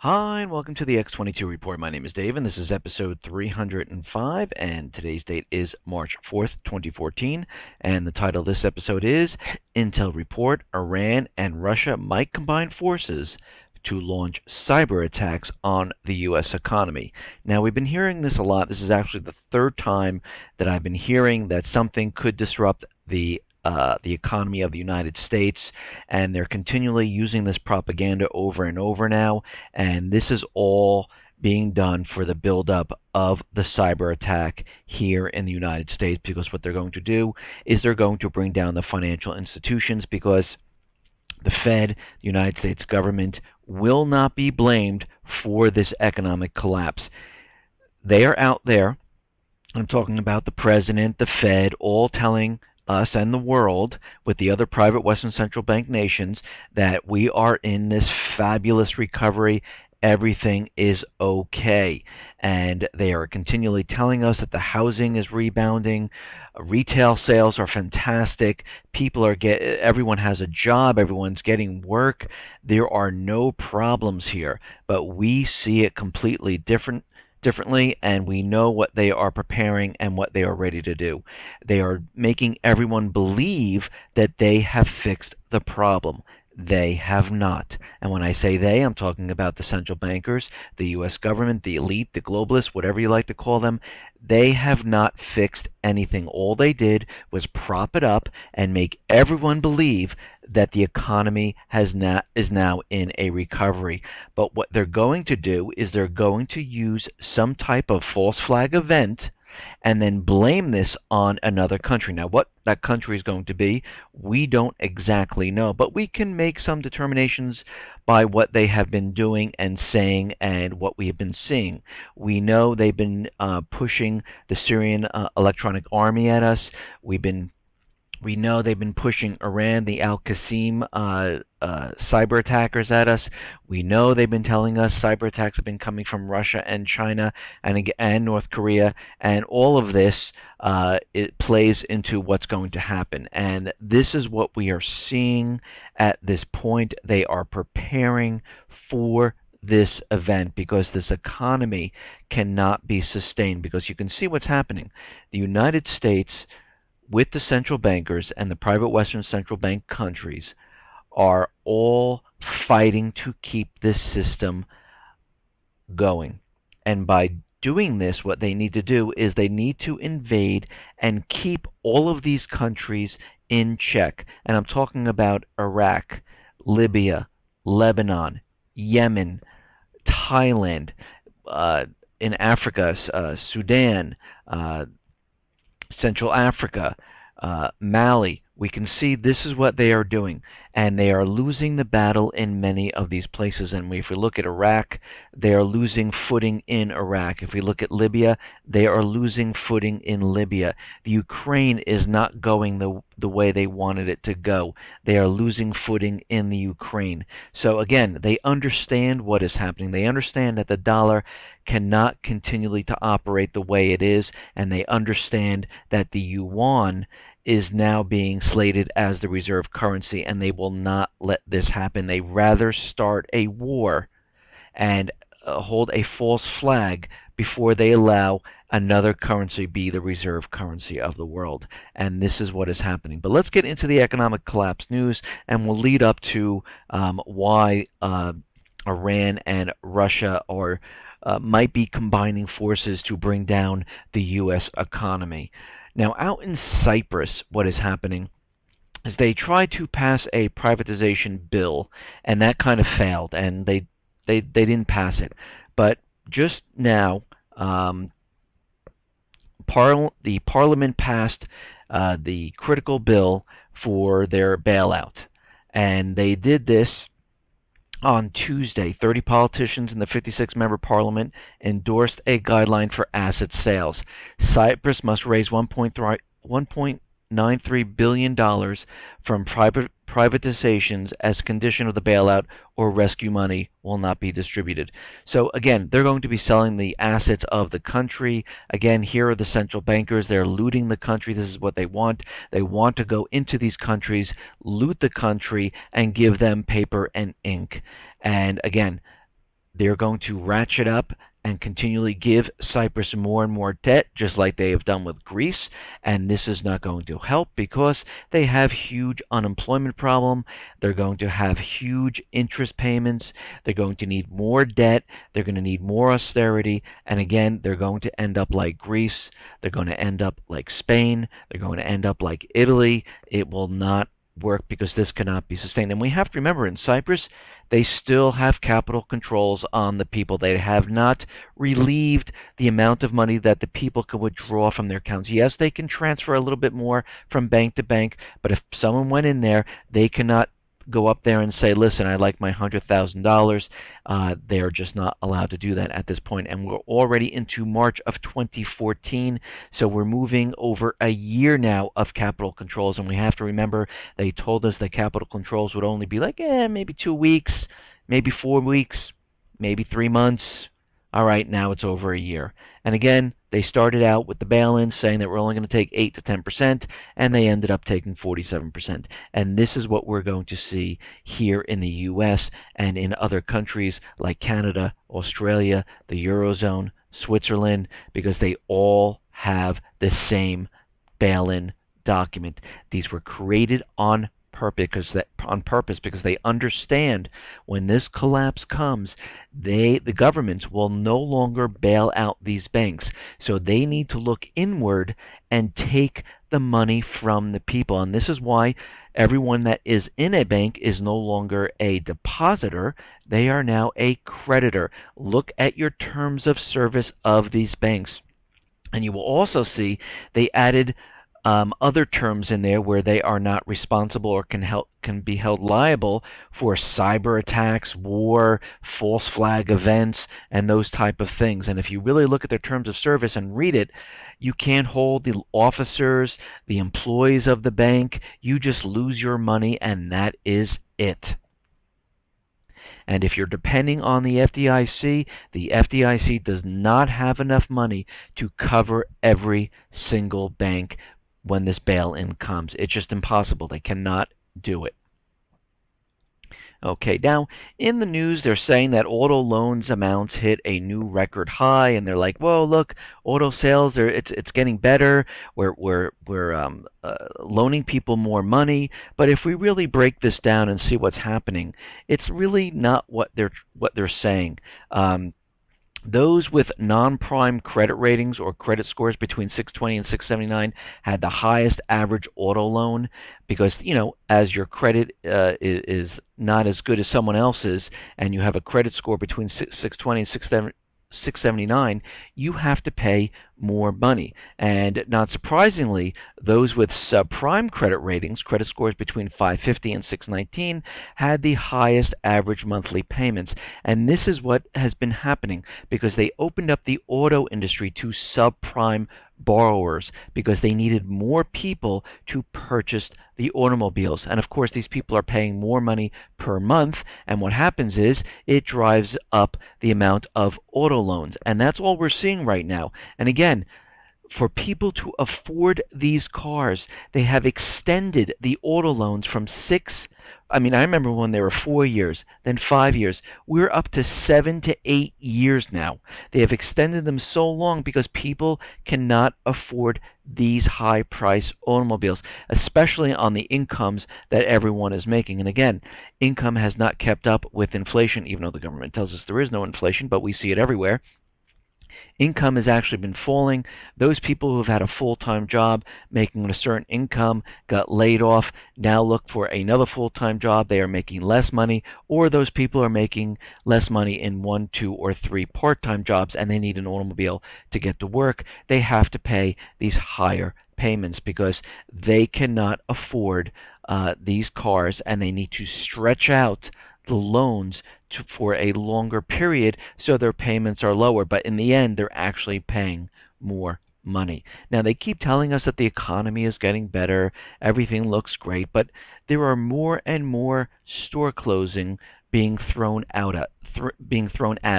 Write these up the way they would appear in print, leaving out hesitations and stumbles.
Hi, and welcome to the X22 Report. My name is Dave, and this is episode 305, and today's date is March 4th, 2014, and the title of this episode is Intel Report, Iran and Russia Might Combine Forces to Launch Cyber Attacks on the U.S. Economy. Now, we've been hearing this a lot. This is actually the third time that I've been hearing that something could disrupt the economy of the United States, and they're continually using this propaganda over and over now, and this is all being done for the buildup of the cyber attack here in the United States, because what they're going to do is they're going to bring down the financial institutions, because the Fed, the United States government, will not be blamed for this economic collapse. They are out there, I'm talking about the President, the Fed, all telling us and the world, with the other private Western central bank nations, that we are in this fabulous recovery. Everything is okay. And they are continually telling us that the housing is rebounding, retail sales are fantastic, everyone has a job, everyone's getting work, there are no problems here. But we see it completely differently, and we know what they are preparing and what they are ready to do. They are making everyone believe that they have fixed the problem. They have not. And when I say they, I'm talking about the central bankers, the U.S. government, the elite, the globalists, whatever you like to call them. They have not fixed anything. All they did was prop it up and make everyone believe that the economy is now in a recovery. But what they're going to do is they're going to use some type of false flag event and then blame this on another country. Now, what that country is going to be, we don't exactly know, but we can make some determinations by what they have been doing and saying and what we have been seeing. We know they've been pushing the Syrian electronic army at us. We know they've been pushing Iran, the Al-Qasim cyber attackers at us. We know they've been telling us cyber attacks have been coming from Russia and China and North Korea, and all of this it plays into what's going to happen. And this is what we are seeing at this point. They are preparing for this event because this economy cannot be sustained, because you can see what's happening. The United States, with the central bankers and the private Western central bank countries, are all fighting to keep this system going. And by doing this, what they need to do is they need to invade and keep all of these countries in check. And I'm talking about Iraq, Libya, Lebanon, Yemen, Thailand, in Africa, Sudan, Central Africa, Mali. We can see this is what they are doing, and they are losing the battle in many of these places. And if we look at Iraq, they are losing footing in Iraq. If we look at Libya, they are losing footing in Libya. The Ukraine is not going the way they wanted it to go. They are losing footing in the Ukraine. So again, they understand what is happening. They understand that the dollar cannot continually to operate the way it is, and they understand that the yuan is now being slated as the reserve currency, and they will not let this happen. They rather start a war and hold a false flag before they allow another currency be the reserve currency of the world. And this is what is happening. But let's get into the economic collapse news, and we'll lead up to why Iran and Russia might be combining forces to bring down the U.S. economy. Now, out in Cyprus, what is happening is they tried to pass a privatization bill, and that kind of failed, and they didn't pass it. But just now, the parliament passed the critical bill for their bailout, and they did this on Tuesday. 30 politicians in the 56-member parliament endorsed a guideline for asset sales. Cyprus must raise $1.93 billion from privatizations as condition of the bailout, or rescue money will not be distributed. So again, they're going to be selling the assets of the country. Again, here are the central bankers. They're looting the country. This is what they want. They want to go into these countries, loot the country, and give them paper and ink. And again, They're going to ratchet up and continually give Cyprus more and more debt, just like they have done with Greece, and this is not going to help because they have huge unemployment problem. They're going to have huge interest payments. They're going to need more debt. They're going to need more austerity, and again, they're going to end up like Greece. They're going to end up like Spain. They're going to end up like Italy. It will not work because this cannot be sustained. And we have to remember, in Cyprus, they still have capital controls on the people. They have not relieved the amount of money that the people can withdraw from their accounts. Yes, they can transfer a little bit more from bank to bank, but if someone went in there, they cannot go up there and say, listen, I'd like my $100,000. They are just not allowed to do that at this point. And we're already into March of 2014, so we're moving over a year now of capital controls. And we have to remember, they told us that capital controls would only be like, maybe 2 weeks, maybe 4 weeks, maybe 3 months. All right, now it's over a year. And again, they started out with the bail-in saying that we're only going to take 8 to 10%, and they ended up taking 47%. And this is what we're going to see here in the U.S. and in other countries like Canada, Australia, the Eurozone, Switzerland, because they all have the same bail-in document. These were created on purpose because they understand when this collapse comes, the governments will no longer bail out these banks. So they need to look inward and take the money from the people. And this is why everyone that is in a bank is no longer a depositor. They are now a creditor. Look at your terms of service of these banks. And you will also see they added other terms in there where they are not responsible or can be held liable for cyber attacks, war, false flag events, and those type of things. And if you really look at their terms of service and read it, you can't hold the officers, the employees of the bank. You just lose your money, and that is it. And if you're depending on the FDIC does not have enough money to cover every single bank when this bail-in comes. It's just impossible. They cannot do it. Okay, now in the news they're saying that auto loans amounts hit a new record high, and they're like, "Whoa, look, auto sales it's getting better. We're loaning people more money." But if we really break this down and see what's happening, it's really not what they're saying. Those with non-prime credit ratings or credit scores between 620 and 679 had the highest average auto loan because, as your credit is not as good as someone else's and you have a credit score between 620 and 679, you have to pay more money. And not surprisingly, those with subprime credit ratings, credit scores between 550 and 619, had the highest average monthly payments. And this is what has been happening because they opened up the auto industry to subprime borrowers because they needed more people to purchase the automobiles. And of course, these people are paying more money per month, and what happens is it drives up the amount of auto loans. And that's all we're seeing right now. And again, for people to afford these cars, they have extended the auto loans from I remember when they were 4 years, then 5 years. We're up to 7 to 8 years now. They have extended them so long because people cannot afford these high-priced automobiles, especially on the incomes that everyone is making. And again, income has not kept up with inflation, even though the government tells us there is no inflation, but we see it everywhere. Income has actually been falling. Those people who have had a full-time job making a certain income got laid off, now look for another full-time job. They are making less money, or those people are making less money in 1, 2, or 3 part-time jobs, and they need an automobile to get to work. They have to pay these higher payments because they cannot afford these cars, and they need to stretch out the loans for a longer period so their payments are lower, but in the end they're actually paying more money. Now they keep telling us that the economy is getting better, everything looks great, but there are more and more store closing being thrown at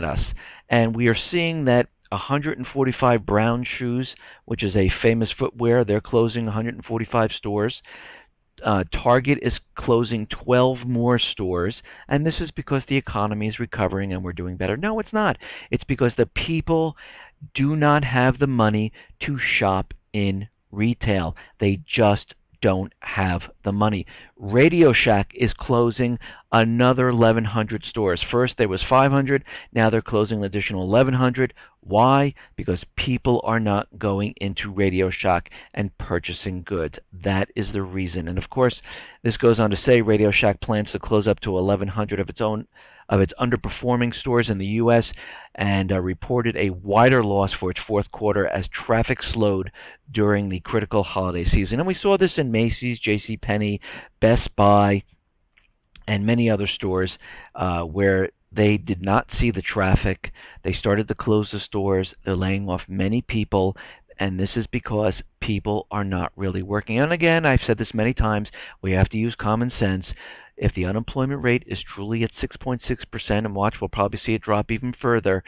us, and we are seeing that 145 Brown Shoes, which is a famous footwear, they're closing 145 stores. Target is closing 12 more stores, and this is because the economy is recovering and we're doing better. No, it's not. It's because the people do not have the money to shop in retail. They just don't have the money. Radio Shack is closing another 1,100 stores. First there was 500, now they're closing an additional 1,100. Why? Because people are not going into Radio Shack and purchasing goods. That is the reason. And of course, this goes on to say Radio Shack plans to close up to 1,100 of its underperforming stores in the U.S. and reported a wider loss for its fourth quarter as traffic slowed during the critical holiday season. And we saw this in Macy's, JCPenney, Best Buy, and many other stores where they did not see the traffic. They started to close the stores. They're laying off many people, and this is because people are not really working. And again, I've said this many times, we have to use common sense. If the unemployment rate is truly at 6.6%, and watch, we'll probably see it drop even further,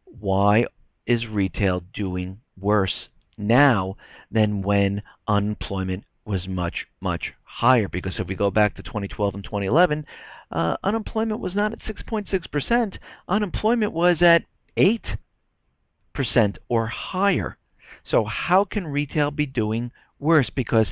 why is retail doing worse now than when unemployment was much, much higher? Because if we go back to 2012 and 2011, unemployment was not at 6.6%. Unemployment was at 8% or higher. So how can retail be doing worse? Because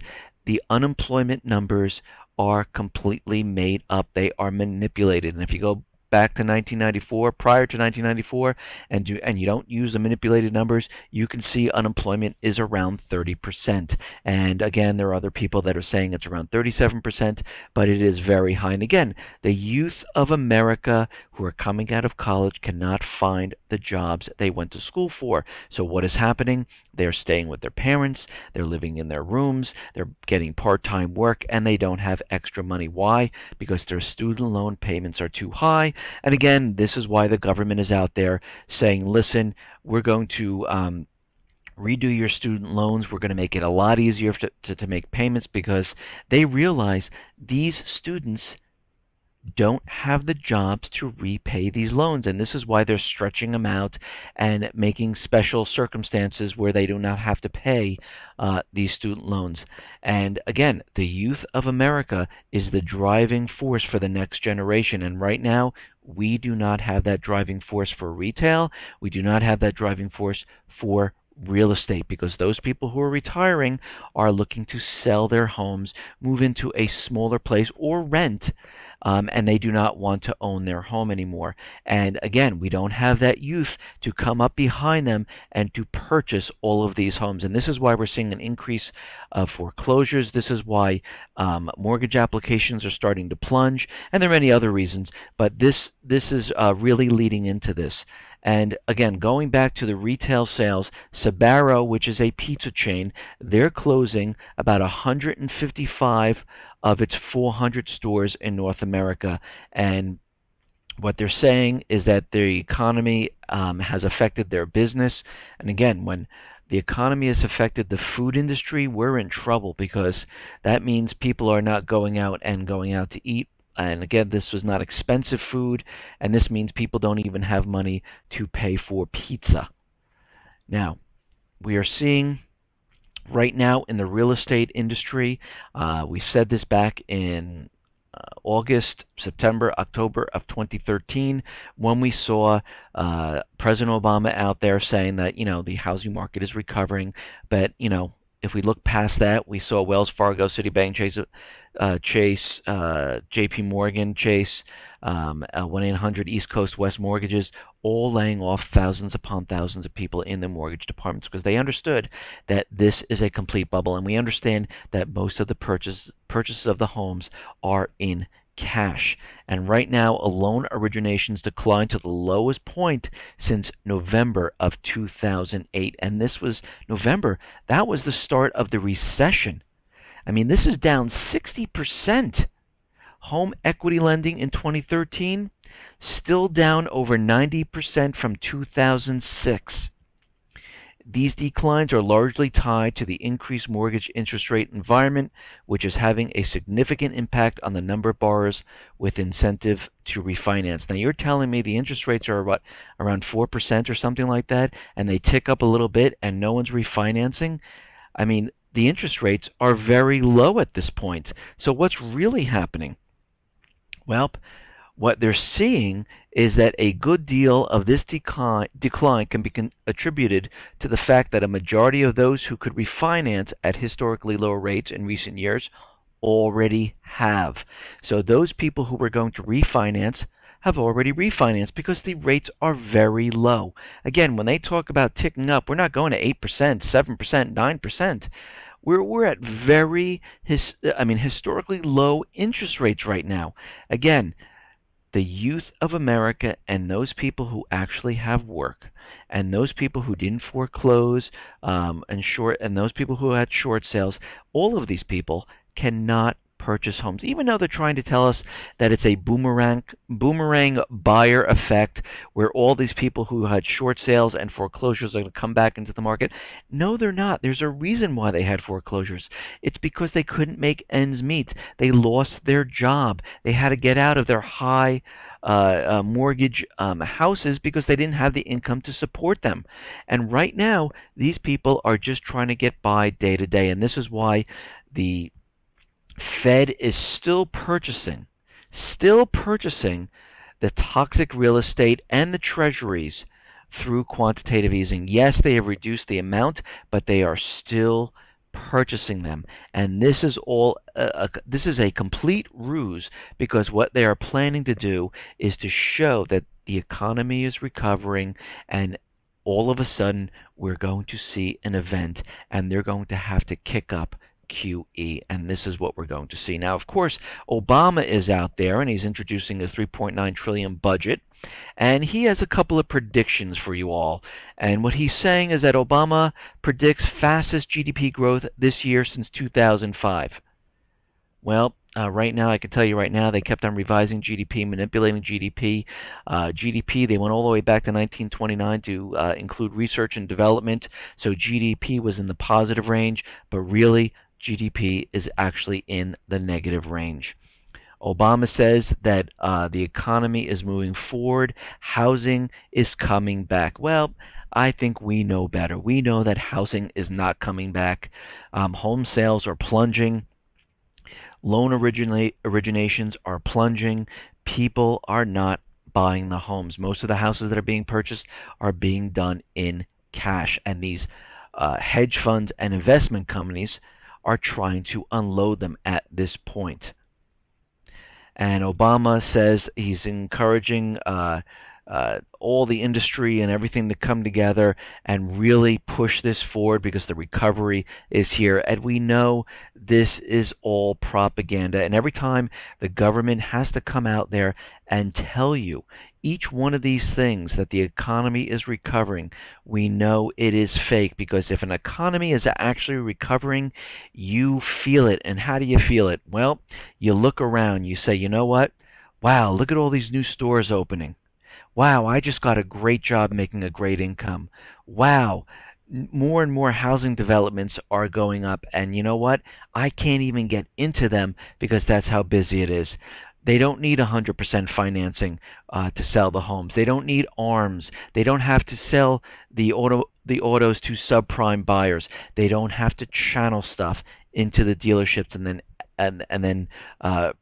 the unemployment numbers are completely made up. They are manipulated. And if you go back to 1994, prior to 1994, and you don't use the manipulated numbers, you can see unemployment is around 30%. And again, there are other people that are saying it's around 37%, but it is very high. And again, the youth of America who are coming out of college cannot find the jobs they went to school for. So what is happening? They're staying with their parents, they're living in their rooms, they're getting part-time work, and they don't have extra money. Why? Because their student loan payments are too high. And again, this is why the government is out there saying, listen, we're going to redo your student loans. We're going to make it a lot easier to make payments, because they realize these students don't have the jobs to repay these loans, and this is why they're stretching them out and making special circumstances where they do not have to pay these student loans. And again, the youth of America is the driving force for the next generation, and right now we do not have that driving force for retail. We do not have that driving force for real estate, because those people who are retiring are looking to sell their homes, move into a smaller place, or rent, and they do not want to own their home anymore. And again, we don't have that youth to come up behind them and to purchase all of these homes. And this is why we're seeing an increase of foreclosures. This is why mortgage applications are starting to plunge, and there are many other reasons, but this is really leading into this. And again, going back to the retail sales, Sbarro, which is a pizza chain, they're closing about 155 of its 400 stores in North America. And what they're saying is that the economy has affected their business. And again, when the economy has affected the food industry, we're in trouble, because that means people are not going out to eat. And again, this was not expensive food, and this means people don't even have money to pay for pizza. Now, we are seeing right now in the real estate industry, we said this back in August, September, October of 2013, when we saw President Obama out there saying that, the housing market is recovering. But, if we look past that, we saw Wells Fargo, Citibank, Chase, J.P. Morgan, Chase, 1-800 East Coast West Mortgages, all laying off thousands upon thousands of people in the mortgage departments, because they understood that this is a complete bubble. And we understand that most of the purchases of the homes are in cash. And right now, loan originations declined to the lowest point since November of 2008. And this was November. That was the start of the recession. I mean, this is down 60%. Home equity lending in 2013, still down over 90% from 2006. These declines are largely tied to the increased mortgage interest rate environment, which is having a significant impact on the number of borrowers with incentive to refinance. Now, you're telling me the interest rates are what, around 4% or something like that, and they tick up a little bit and no one's refinancing? I mean, the interest rates are very low at this point. So what's really happening? Well, what they're seeing is that a good deal of this decline can be attributed to the fact that a majority of those who could refinance at historically low rates in recent years already have. So those people who were going to refinance have already refinanced because the rates are very low. Again, when they talk about ticking up, we're not going to 8%, 7%, 9%. We're at very historically low interest rates right now. Again, the youth of America and those people who actually have work and those people who didn't foreclose and those people who had short sales, all of these people cannot purchase homes, even though they're trying to tell us that it's a boomerang buyer effect where all these people who had short sales and foreclosures are going to come back into the market. No, they're not. There's a reason why they had foreclosures. It's because they couldn't make ends meet. They lost their job. They had to get out of their high mortgage houses because they didn't have the income to support them. And right now, these people are just trying to get by day to day. And this is why the Fed is still purchasing the toxic real estate and the Treasuries through quantitative easing. Yes, they have reduced the amount, but they are still purchasing them. And this is this is a complete ruse, because what they are planning to do is to show that the economy is recovering, and all of a sudden we're going to see an event and they're going to have to kick up QE, and this is what we're going to see. Now, of course, Obama is out there, and he's introducing a $3.9 trillion budget, and he has a couple of predictions for you all. And what he's saying is that Obama predicts fastest GDP growth this year since 2005. Well, right now, I can tell you right now, they kept on revising GDP, manipulating GDP. They went all the way back to 1929 to include research and development, so GDP was in the positive range, but really, GDP is actually in the negative range. Obama says that the economy is moving forward. Housing is coming back. Well, I think we know better. We know that housing is not coming back. Home sales are plunging. Loan originations are plunging. People are not buying the homes. Most of the houses that are being purchased are being done in cash. And these hedge funds and investment companies are trying to unload them at this point. And Obama says he's encouraging all the industry and everything to come together and really push this forward because the recovery is here. And we know this is all propaganda. And every time the government has to come out there and tell you each one of these things, that the economy is recovering, we know it is fake, because if an economy is actually recovering, you feel it. And how do you feel it? Well, you look around, you say, you know what? Wow, look at all these new stores opening. Wow, I just got a great job making a great income. Wow, more and more housing developments are going up, and you know what? I can't even get into them because that's how busy it is. They don't need 100% financing to sell the homes. They don't need ARMs. They don't have to sell the autos to subprime buyers. They don't have to channel stuff into the dealerships and then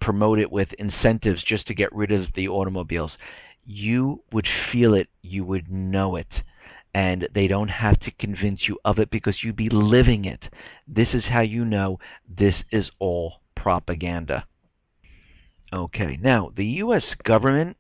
promote it with incentives just to get rid of the automobiles. You would feel it. You would know it. And they don't have to convince you of it because you'd be living it. This is how you know this is all propaganda. Okay, now the U.S. government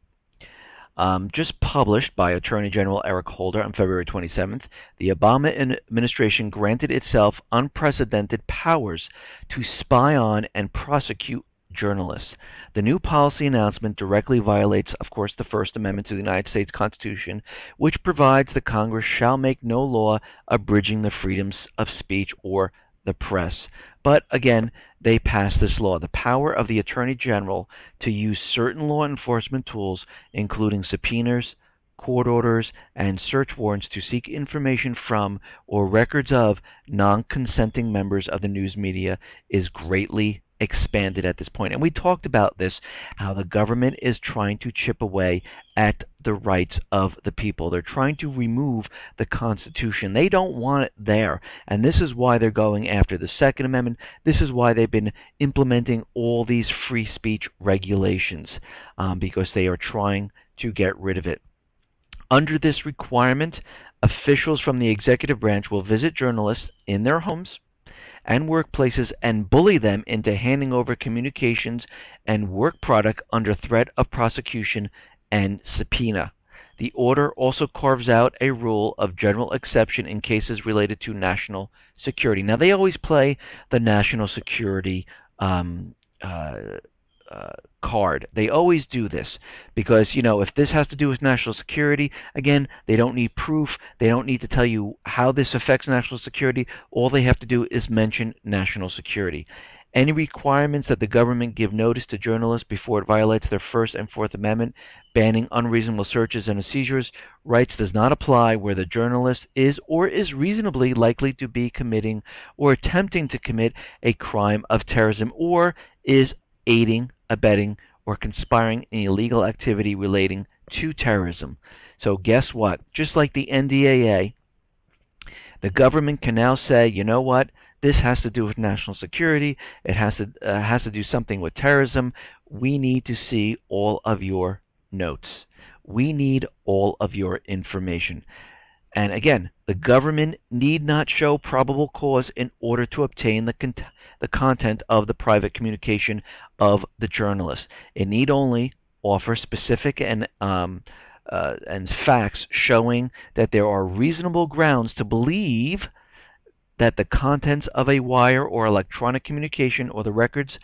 just published by Attorney General Eric Holder on February 27th, the Obama administration granted itself unprecedented powers to spy on and prosecute journalists. The new policy announcement directly violates, of course, the First Amendment to the United States Constitution, which provides that Congress shall make no law abridging the freedoms of speech or the press. But again, they passed this law. The power of the Attorney General to use certain law enforcement tools, including subpoenas, court orders, and search warrants to seek information from or records of non-consenting members of the news media is greatly expanded at this point. And we talked about this, how the government is trying to chip away at the rights of the people. They're trying to remove the Constitution. They don't want it there. And this is why they're going after the Second Amendment. This is why they've been implementing all these free speech regulations, because they are trying to get rid of it. Under this requirement, officials from the executive branch will visit journalists in their homes and workplaces and bully them into handing over communications and work product under threat of prosecution and subpoena. The order also carves out a rule of general exception in cases related to national security. Now, they always play the national security card. They always do this because, if this has to do with national security, again, they don't need proof. They don't need to tell you how this affects national security. All they have to do is mention national security. Any requirements that the government give notice to journalists before it violates their First and Fourth Amendment, banning unreasonable searches and seizures rights, does not apply where the journalist is or is reasonably likely to be committing or attempting to commit a crime of terrorism or is aiding, abetting, or conspiring in illegal activity relating to terrorism. So guess what? Just like the NDAA, the government can now say, you know what? This has to do with national security. It has to do something with terrorism. We need to see all of your notes. We need all of your information. And again, the government need not show probable cause in order to obtain the content of the private communication of the journalist. It need only offer specific and facts showing that there are reasonable grounds to believe that the contents of a wire or electronic communication or the records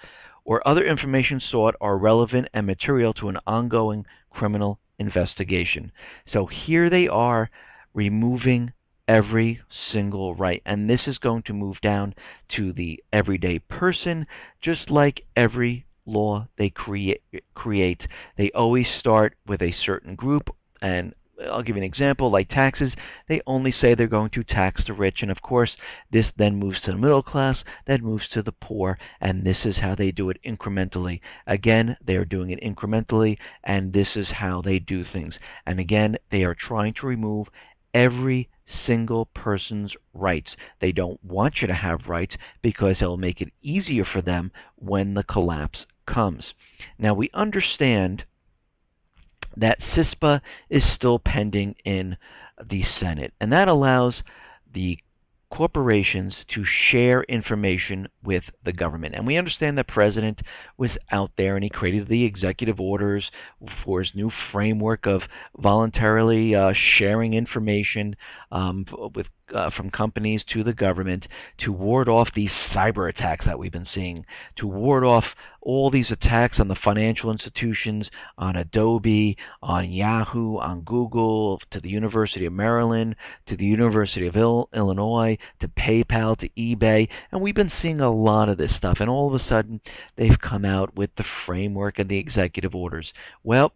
or other information sought are relevant and material to an ongoing criminal investigation. So here they are removing every single right. And this is going to move down to the everyday person, just like every law they create. They always start with a certain group, and I'll give you an example, like taxes. They only say they're going to tax the rich, and of course this then moves to the middle class, then moves to the poor, and this is how they do it incrementally. Again, they are doing it incrementally, and this is how they do things. And again, they are trying to remove every single person's rights. They don't want you to have rights because it'll make it easier for them when the collapse comes. Now, we understand that CISPA is still pending in the Senate, and that allows the corporations to share information with the government. And we understand the president was out there and he created the executive orders for his new framework of voluntarily sharing information from companies to the government to ward off these cyber attacks that we've been seeing, to ward off all these attacks on the financial institutions, on Adobe, on Yahoo, on Google, to the University of Maryland, to the University of Illinois, to PayPal, to eBay. And we've been seeing a lot of this stuff. And all of a sudden, they've come out with the framework and the executive orders. Well,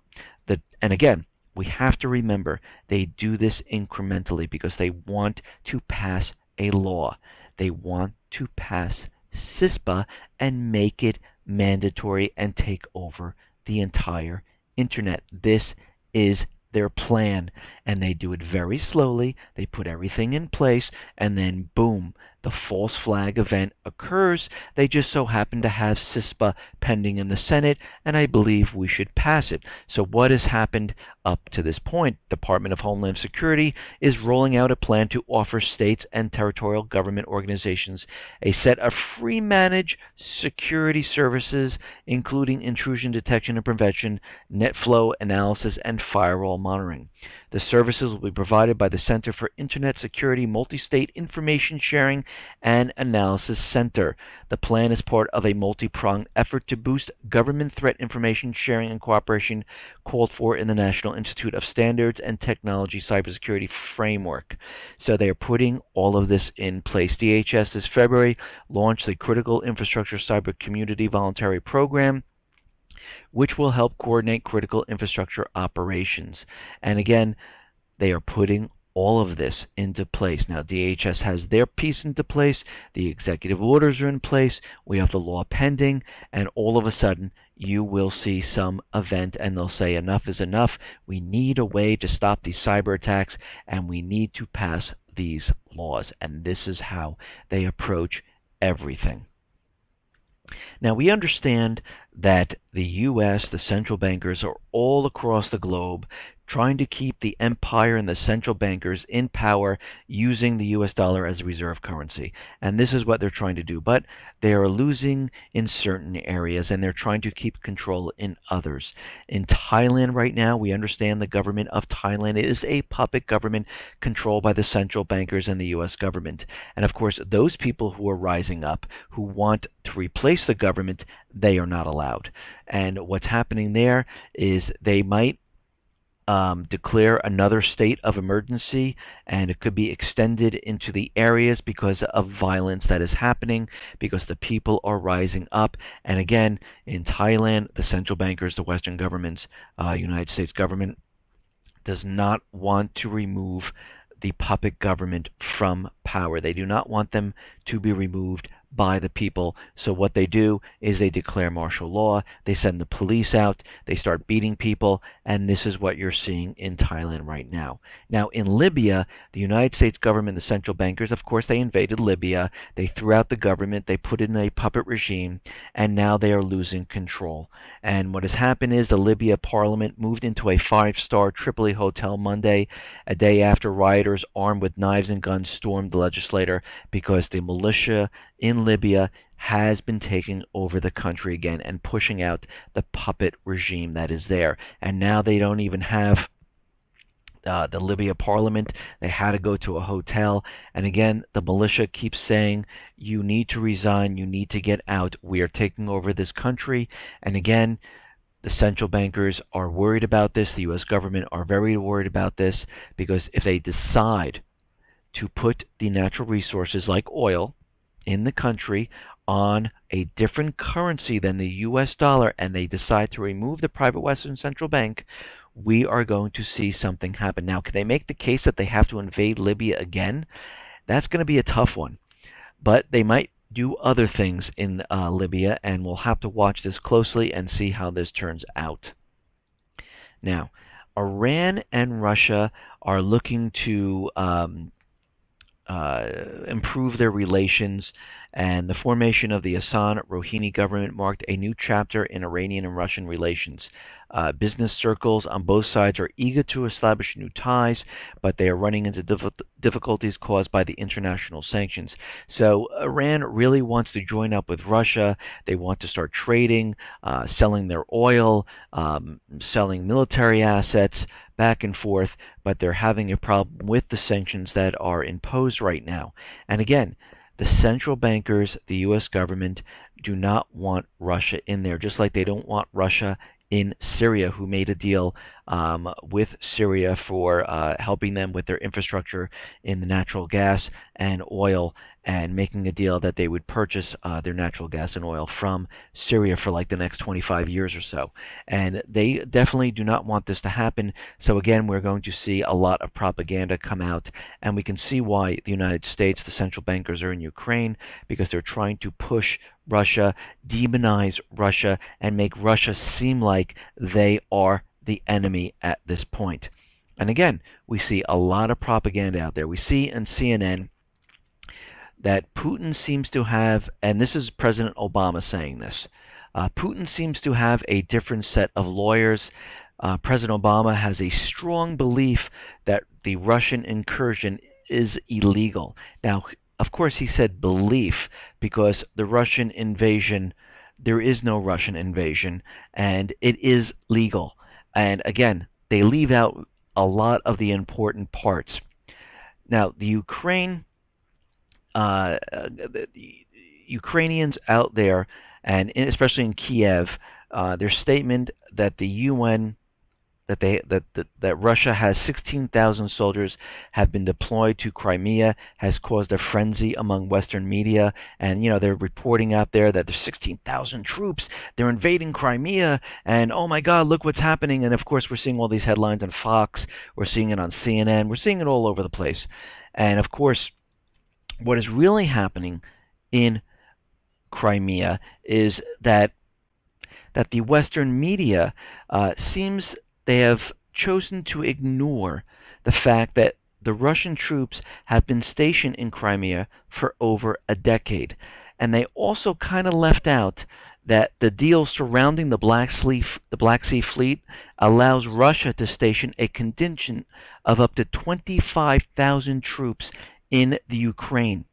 and again, we have to remember they do this incrementally because they want to pass a law. They want to pass CISPA and make it mandatory and take over the entire internet. This is their plan, and they do it very slowly. They put everything in place, and then boom, the false flag event occurs. They just so happen to have CISPA pending in the Senate, and I believe we should pass it. So what has happened up to this point? Department of Homeland Security is rolling out a plan to offer states and territorial government organizations a set of free managed security services, including intrusion detection and prevention, net flow analysis, and firewall monitoring. The services will be provided by the Center for Internet Security Multi-State Information Sharing and Analysis Center. The plan is part of a multi-pronged effort to boost government threat information sharing and cooperation called for in the National Institute of Standards and Technology Cybersecurity Framework. So they are putting all of this in place. DHS this February launched the Critical Infrastructure Cyber Community Voluntary Program, which will help coordinate critical infrastructure operations. And again, they are putting all of this into place. Now, DHS has their piece into place. The executive orders are in place. We have the law pending. And all of a sudden, you will see some event and they'll say enough is enough. We need a way to stop these cyber attacks and we need to pass these laws. And this is how they approach everything. Now, we understand that the U.S., the central bankers, are all across the globe trying to keep the empire and the central bankers in power using the U.S. dollar as a reserve currency. And this is what they're trying to do. But they are losing in certain areas, and they're trying to keep control in others. In Thailand right now, we understand the government of Thailand is a puppet government controlled by the central bankers and the U.S. government. And of course, those people who are rising up, who want to replace the government, they are not allowed. And what's happening there is they might declare another state of emergency, and it could be extended into the areas because of violence that is happening, because the people are rising up. And again, in Thailand, the central bankers, the Western governments, United States government, does not want to remove the puppet government from power. They do not want them to be removed by the people. So what they do is they declare martial law, they send the police out, they start beating people, and this is what you're seeing in Thailand right now. Now, in Libya, the United States government, the central bankers, of course, they invaded Libya, they threw out the government, they put in a puppet regime, and now they are losing control. And what has happened is the Libya parliament moved into a five-star Tripoli hotel Monday, a day after rioters armed with knives and guns stormed the legislature because the militia in Libya has been taking over the country again and pushing out the puppet regime that is there. And now they don't even have the Libya parliament. They had to go to a hotel. And again, the militia keeps saying, you need to resign, you need to get out. We are taking over this country. And again, the central bankers are worried about this. The U.S. government are very worried about this because if they decide to put the natural resources like oil in the country on a different currency than the U.S. dollar, and they decide to remove the private Western Central Bank, we are going to see something happen. Now, can they make the case that they have to invade Libya again? That's going to be a tough one. But they might do other things in Libya, and we'll have to watch this closely and see how this turns out. Now, Iran and Russia are looking to improve their relations, and the formation of the Hassan Rouhani government marked a new chapter in Iranian and Russian relations. Business circles on both sides are eager to establish new ties, but they are running into difficulties caused by the international sanctions. So Iran really wants to join up with Russia. They want to start trading, selling their oil, selling military assets, back and forth, but they're having a problem with the sanctions that are imposed right now. And again, the central bankers, the U.S. government, do not want Russia in there, just like they don't want Russia in Syria, who made a deal with Syria for helping them with their infrastructure in the natural gas and oil, and making a deal that they would purchase their natural gas and oil from Syria for like the next 25 years or so. And they definitely do not want this to happen. So again, we're going to see a lot of propaganda come out, and we can see why the United States, the central bankers, are in Ukraine, because they're trying to push Russia, demonize Russia, and make Russia seem like they are the enemy at this point. And again, we see a lot of propaganda out there. We see on CNN that Putin seems to have, and this is President Obama saying this, Putin seems to have a different set of lawyers. President Obama has a strong belief that the Russian incursion is illegal. Now, of course, he said belief, because the Russian invasion, there is no Russian invasion, and it is legal. And again, they leave out a lot of the important parts. Now, the Ukrainians out there, and especially in Kiev, their statement that the UN that Russia has 16,000 soldiers have been deployed to Crimea has caused a frenzy among Western media, and they're reporting out there that there's 16,000 troops, they're invading Crimea, and oh my God, look what's happening. And of course, we're seeing all these headlines on Fox, we're seeing it on CNN, we're seeing it all over the place. And of course, what is really happening in Crimea is that the Western media seems they have chosen to ignore the fact that the Russian troops have been stationed in Crimea for over a decade. And they also kind of left out that the deal surrounding the Black Sea Fleet allows Russia to station a contingent of up to 25,000 troops in the Ukraine.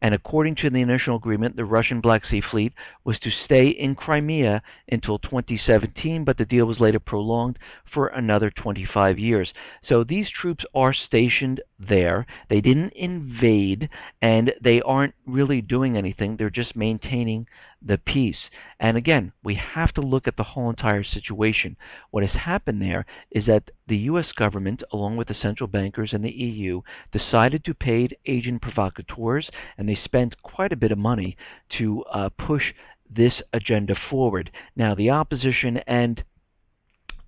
And according to the initial agreement, the Russian Black Sea Fleet was to stay in Crimea until 2017, but the deal was later prolonged for another 25 years. So these troops are stationed there. They didn't invade, and they aren't really doing anything. They're just maintaining the peace. And again, we have to look at the whole entire situation. What has happened there is that the U.S. government, along with the central bankers and the EU, decided to pay agent provocateurs, and they spent quite a bit of money to push this agenda forward. Now, the opposition and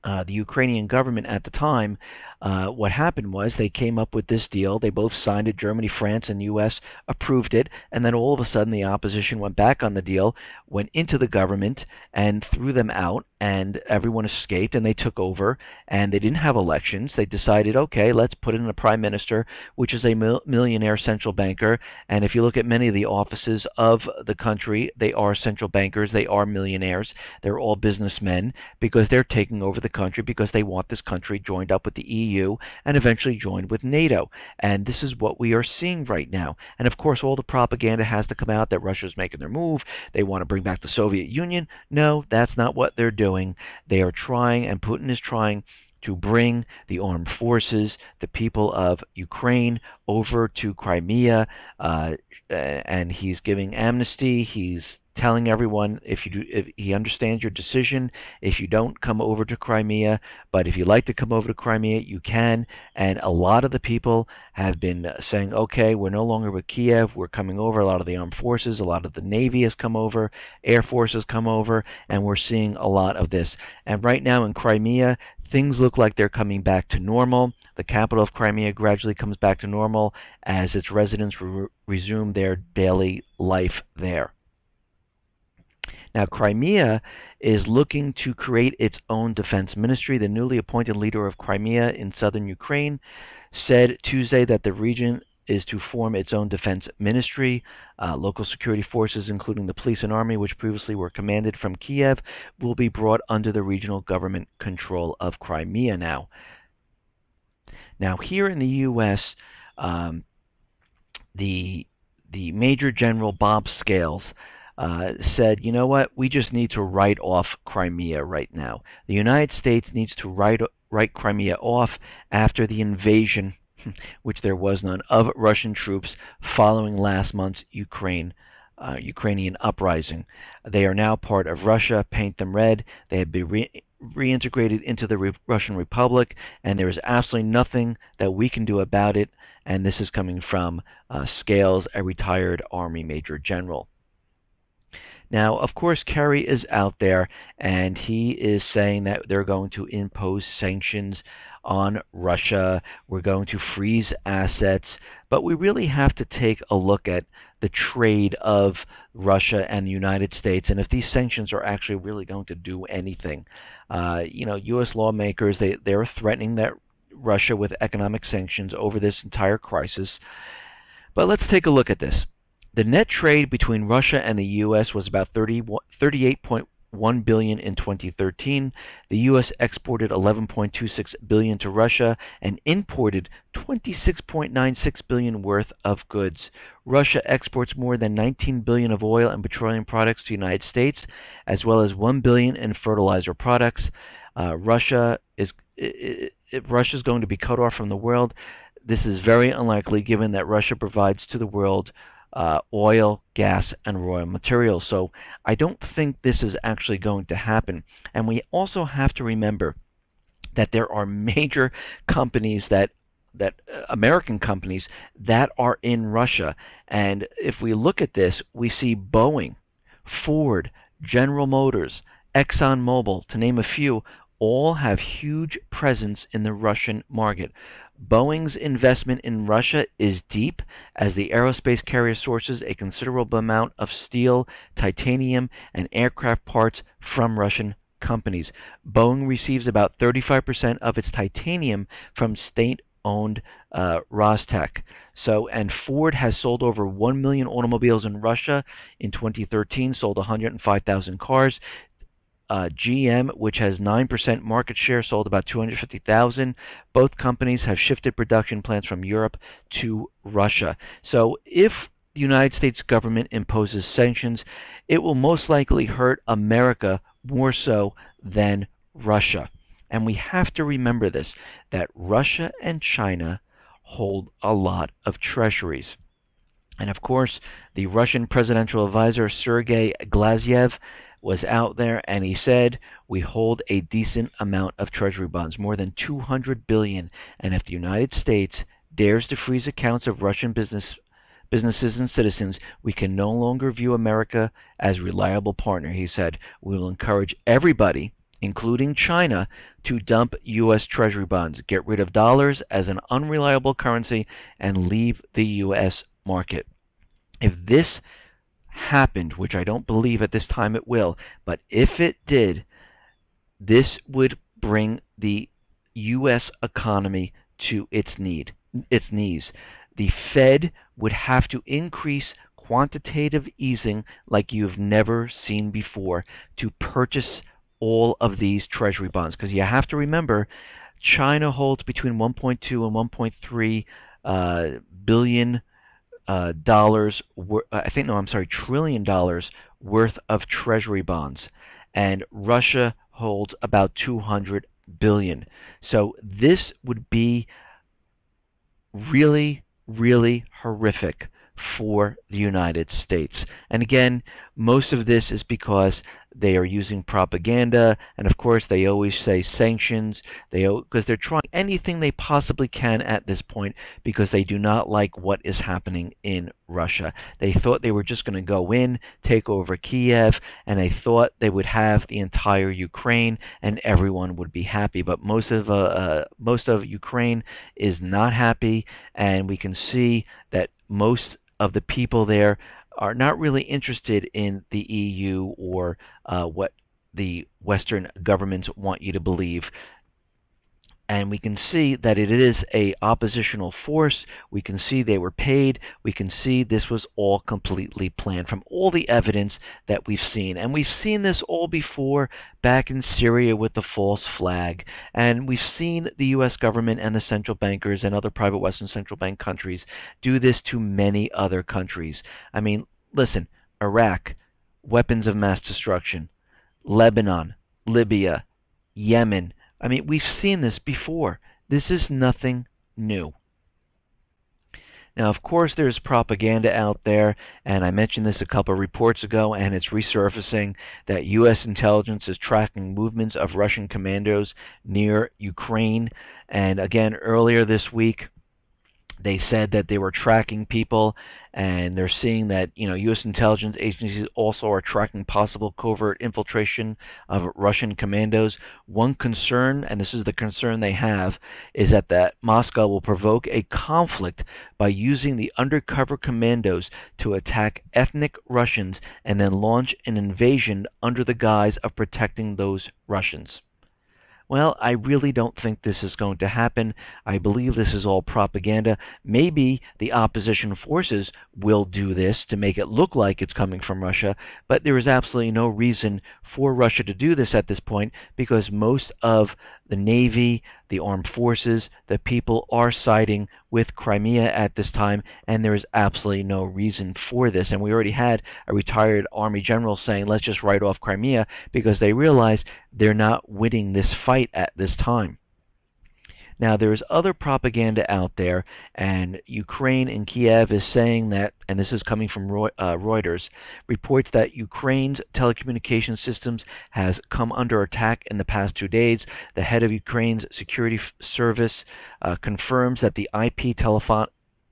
the Ukrainian government at the time, what happened was they came up with this deal. They both signed it. Germany, France, and the U.S. approved it. And then all of a sudden the opposition went back on the deal, went into the government, and threw them out. And everyone escaped, and they took over. And they didn't have elections. They decided, okay, let's put in a prime minister, which is a millionaire central banker. And if you look at many of the offices of the country, they are central bankers. They are millionaires. They're all businessmen because they're taking over the country because they want this country joined up with the EU and eventually joined with NATO. And this is what we are seeing right now. And of course, all the propaganda has to come out that Russia's making their move. They want to bring back the Soviet Union. No, that's not what they're doing. They are trying, and Putin is trying, to bring the armed forces, the people of Ukraine, over to Crimea, and he's giving amnesty. He's telling everyone, if he understands your decision, if you don't come over to Crimea, but if you'd like to come over to Crimea, you can. And a lot of the people have been saying, okay, we're no longer with Kiev, we're coming over. A lot of the armed forces, a lot of the Navy has come over, Air Force has come over, and we're seeing a lot of this. And right now in Crimea, things look like they're coming back to normal. The capital of Crimea gradually comes back to normal as its residents resume their daily life there. Now, Crimea is looking to create its own defense ministry. The newly appointed leader of Crimea in southern Ukraine said Tuesday that the region is to form its own defense ministry. Local security forces, including the police and army, which previously were commanded from Kiev, will be brought under the regional government control of Crimea now. Now, here in the U.S., the Major General Bob Scales said, you know what, we just need to write off Crimea right now. The United States needs to write Crimea off after the invasion, which there was none, of Russian troops following last month's Ukrainian uprising. They are now part of Russia. Paint them red. They have been reintegrated into the Russian Republic, and there is absolutely nothing that we can do about it. And this is coming from Scales, a retired Army Major General. Now, of course, Kerry is out there, and he is saying that they're going to impose sanctions on Russia. We're going to freeze assets. But we really have to take a look at the trade of Russia and the United States, and if these sanctions are actually really going to do anything. U.S. lawmakers, they're threatening that Russia with economic sanctions over this entire crisis. But let's take a look at this. The net trade between Russia and the U.S. was about $38.1 billion in 2013. The U.S. exported $11.26 billion to Russia and imported $26.96 billion worth of goods. Russia exports more than $19 billion of oil and petroleum products to the United States, as well as $1 billion in fertilizer products. Russia is going to be cut off from the world. This is very unlikely, given that Russia provides to the world oil, gas, and raw materials. So I don't think this is actually going to happen. And we also have to remember that there are major companies that American companies that are in Russia. And if we look at this, we see Boeing, Ford, General Motors, ExxonMobil, to name a few, all have huge presence in the Russian market. Boeing's investment in Russia is deep, as the aerospace carrier sources a considerable amount of steel, titanium, and aircraft parts from Russian companies. Boeing receives about 35% of its titanium from state-owned Rostec. And Ford has sold over 1 million automobiles in Russia in 2013, sold 105,000 cars. GM, which has 9% market share, sold about 250,000. Both companies have shifted production plants from Europe to Russia. So if the United States government imposes sanctions, it will most likely hurt America more so than Russia. And we have to remember this, that Russia and China hold a lot of treasuries. And of course, the Russian presidential advisor, Sergei Glazyev, was out there and he said, we hold a decent amount of treasury bonds, more than 200 billion, and if the United States dares to freeze accounts of Russian businesses and citizens, we can no longer view America as a reliable partner. He said, we will encourage everybody, including China, to dump U.S. treasury bonds, get rid of dollars as an unreliable currency, and leave the U.S. market. If this happened, which I don't believe at this time it will, but if it did, this would bring the U.S. economy to its knees. The Fed would have to increase quantitative easing like you've never seen before to purchase all of these treasury bonds. Because you have to remember, China holds between 1.2 and 1.3 billion trillion dollars worth of treasury bonds, and Russia holds about 200 billion. So this would be really, really horrific for the United States. And again, most of this is because they are using propaganda, and of course they always say sanctions, because they're trying anything they possibly can at this point because they do not like what is happening in Russia. They thought they were just going to go in, take over Kiev, and they thought they would have the entire Ukraine and everyone would be happy. But most of Ukraine is not happy, and we can see that most of the people there are not really interested in the EU or what the Western governments want you to believe. And we can see that it is a oppositional force. We can see they were paid. We can see this was all completely planned from all the evidence that we've seen. And we've seen this all before back in Syria with the false flag. And we've seen the U.S. government and the central bankers and other private Western central bank countries do this to many other countries. I mean, listen, Iraq, weapons of mass destruction, Lebanon, Libya, Yemen. I mean, we've seen this before. This is nothing new. Now, of course, there's propaganda out there, and I mentioned this a couple of reports ago, and it's resurfacing that U.S. intelligence is tracking movements of Russian commandos near Ukraine. And again, earlier this week, they said that they were tracking people, and they're seeing that U.S. intelligence agencies also are tracking possible covert infiltration of Russian commandos. One concern, and this is the concern they have, is that Moscow will provoke a conflict by using the undercover commandos to attack ethnic Russians and then launch an invasion under the guise of protecting those Russians. Well, I really don't think this is going to happen. I believe this is all propaganda. Maybe the opposition forces will do this to make it look like it's coming from Russia, but there is absolutely no reason for Russia to do this at this point because most of the Navy, the armed forces, the people are siding with Crimea at this time, and there is absolutely no reason for this. And we already had a retired Army general saying, let's just write off Crimea, because they realize they're not winning this fight at this time. Now, there is other propaganda out there, and Ukraine and Kiev is saying that, and this is coming from Reuters, reports that Ukraine's telecommunication systems has come under attack in the past 2 days. The head of Ukraine's security service confirms that the IP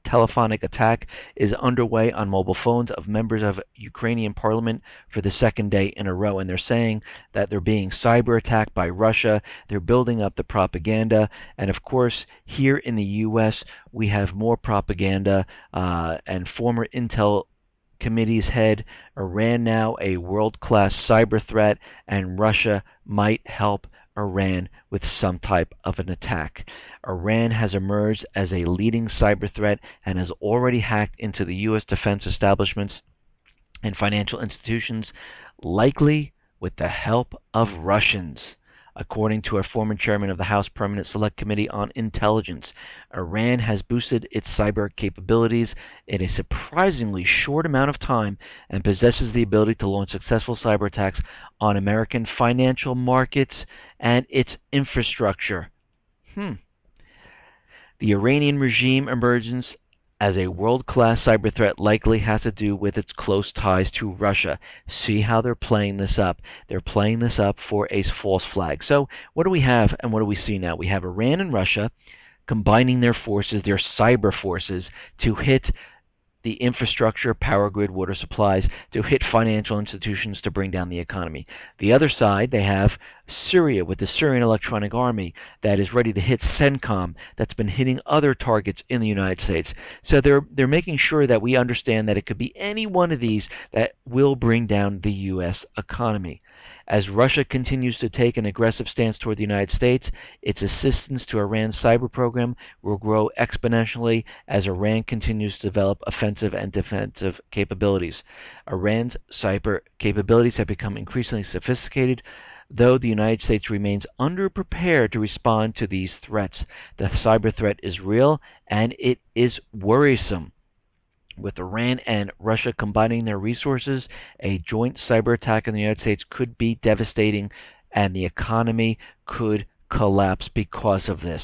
telephonic attack is underway on mobile phones of members of Ukrainian parliament for the second day in a row. And they're saying that they're being cyber attacked by Russia. They're building up the propaganda. And of course, here in the U.S., we have more propaganda, and former Intel Committee's head, Iran now a world-class cyber threat, and Russia might help Iran with some type of an attack. Iran has emerged as a leading cyber threat and has already hacked into the U.S. defense establishments and financial institutions, likely with the help of Russians. According to a former chairman of the House Permanent Select Committee on Intelligence, Iran has boosted its cyber capabilities in a surprisingly short amount of time and possesses the ability to launch successful cyber attacks on American financial markets and its infrastructure. The Iranian regime emergence as a world-class cyber threat likely has to do with its close ties to Russia. See how they're playing this up. They're playing this up for a false flag. So what do we have and what do we see now? We have Iran and Russia combining their forces, their cyber forces, to hit the infrastructure, power grid, water supplies, to hit financial institutions to bring down the economy. The other side, they have Syria with the Syrian Electronic Army that is ready to hit CENTCOM, that's been hitting other targets in the United States. So they're making sure that we understand that it could be any one of these that will bring down the U.S. economy. As Russia continues to take an aggressive stance toward the United States, its assistance to Iran's cyber program will grow exponentially as Iran continues to develop offensive and defensive capabilities. Iran's cyber capabilities have become increasingly sophisticated, though the United States remains underprepared to respond to these threats. The cyber threat is real, and it is worrisome. With Iran and Russia combining their resources, a joint cyber attack in the United States could be devastating, and the economy could collapse because of this.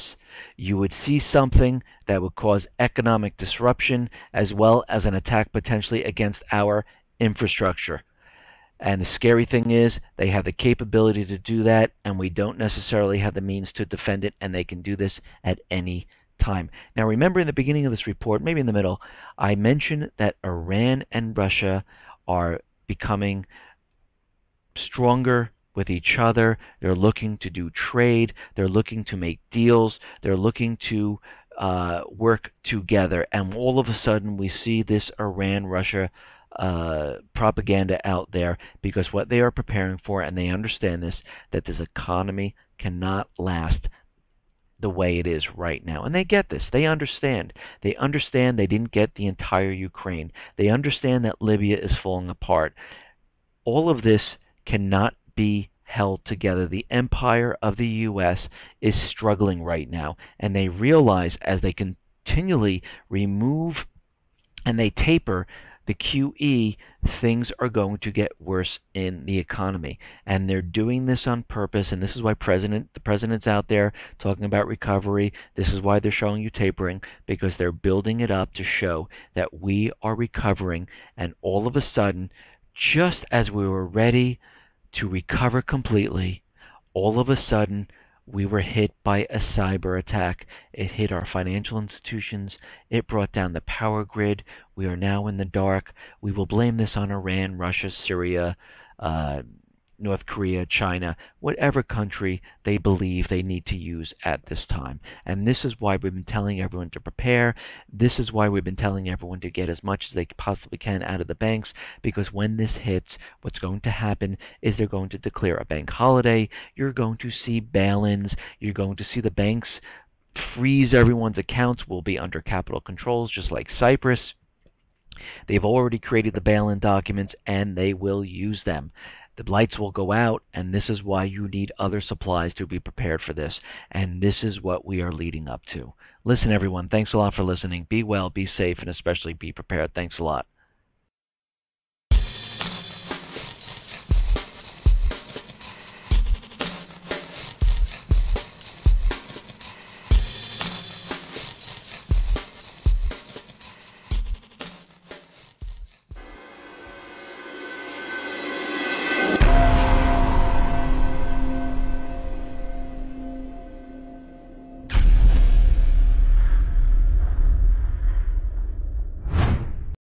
You would see something that would cause economic disruption as well as an attack potentially against our infrastructure. And the scary thing is they have the capability to do that, and we don't necessarily have the means to defend it, and they can do this at any time. Now remember, in the beginning of this report, maybe in the middle, I mentioned that Iran and Russia are becoming stronger with each other. They're looking to do trade. They're looking to make deals. They're looking to work together. And all of a sudden we see this Iran-Russia propaganda out there, because what they are preparing for, and they understand this, that this economy cannot last the way it is right now. And they get this. They understand. They understand they didn't get the entire Ukraine. They understand that Libya is falling apart. All of this cannot be held together. The empire of the U.S. is struggling right now, and they realize as they continually remove and they taper the QE, things are going to get worse in the economy. And they're doing this on purpose, and this is why the president's out there talking about recovery. This is why they're showing you tapering, because they're building it up to show that we are recovering, and all of a sudden, just as we were ready to recover completely, all of a sudden we were hit by a cyber attack. It hit our financial institutions. It brought down the power grid. We are now in the dark. We will blame this on Iran, Russia, Syria, North Korea, China, whatever country they believe they need to use at this time. And this is why we've been telling everyone to prepare. This is why we've been telling everyone to get as much as they possibly can out of the banks, because when this hits, what's going to happen is they're going to declare a bank holiday. You're going to see bail-ins. You're going to see the banks freeze everyone's accounts. Will be under capital controls, just like Cyprus. They've already created the bail-in documents, and they will use them. The lights will go out, and this is why you need other supplies to be prepared for this. And this is what we are leading up to. Listen, everyone, thanks a lot for listening. Be well, be safe, and especially be prepared. Thanks a lot.